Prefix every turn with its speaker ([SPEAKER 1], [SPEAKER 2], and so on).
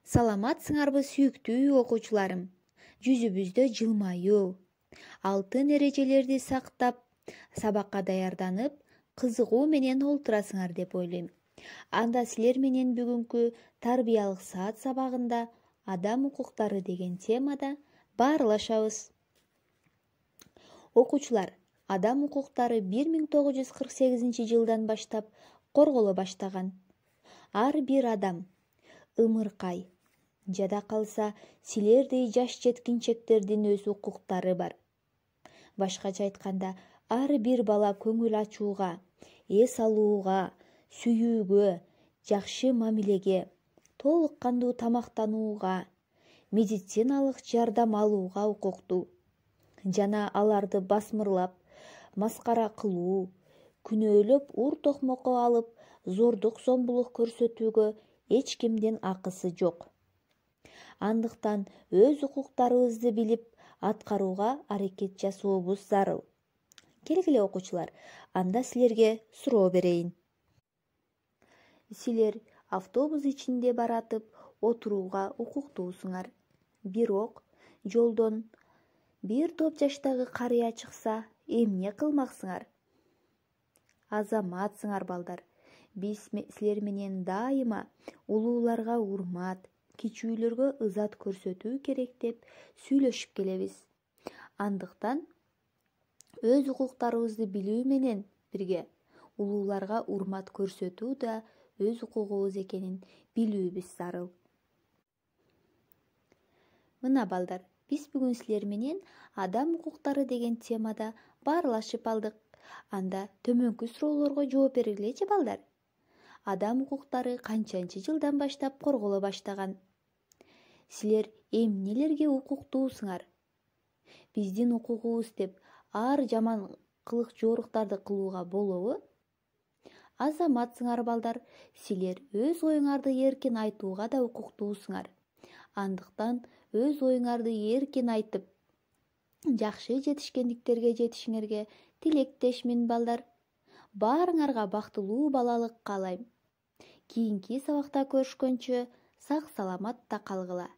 [SPEAKER 1] Саламатсыңарбы сүйүктүү окуучуларым? Жүзүбүздө жылмаюу, алтын эрежелерди сактап, сабакка даярданып, кызыгуу менен олтурасыңар деп ойлойм. Анда силер менен бүгүнкү тарбиялык саат сабагында адам укуктары деген темада баарлашабыз. Окуучулар, адам укуктары 1948-жылдан баштап корголо баштаган. Ар бир адам, ымыркай, жада калса силердей жаш жеткинчектердин өз укуктары бар. Башкача айтканда, ар бир бала көңүл ачууга, эс алууга, сүйүүгө, жакшы мамилеге, толук кандуу тамактанууга, медициналык жардам алууга укуктуу. Жана аларды басмырлап, маскара кылуу, күнөөлөп ур-токмокко алып, зордук-зомбулук көрсөтүүгө эч кимдин акысы жок. Андыктан өз укуктарыбызды билип, аткарууга аракет жасообуз зарыл. Келгиле окуучулар, анда силерге суроо берейин. Силер автобус ичинде баратып, отурууга укуктуусуңар. Бирок жолдон бир топ жаштагы карыя чыкса, эмне кылмаксыңар? Азаматсыңар балдар. Биз силер менен дайыма улууларга урмат, кичүүлөргө ызат көрсөтүү керек деп сүйлөшүп келебиз. Андыктан өз укуктарыбызды билүү менен бирге улууларга урмат көрсөтүү да өз укугубуз экенин билүүбүз зарыл. Мына балдар, биз бүгүн силер менен адам укуктары деген темада баарлашып алдык. Анда төмөнкү суроолорго жооп бергилечи балдар. Адам укуктары канчанчы жылдан баштап корголо баштаган? Силер эмнелерге укуктуусуңар? Биздин укугубуз деп ар жаман кылык жооруктарды кылууга болобу? Азаматсыңар балдар, силер өз оюңарды эркин айтууга да укуктуусуңар. Андыктан өз оюңарды эркин айтып, жакшы жетишкендиктерге жетишиңерге тилектешмин балдар. Баарыңарга бактылуу балалык каалайм. Кийинки сабакта көрүшкөнчө сак саламатта калгыла.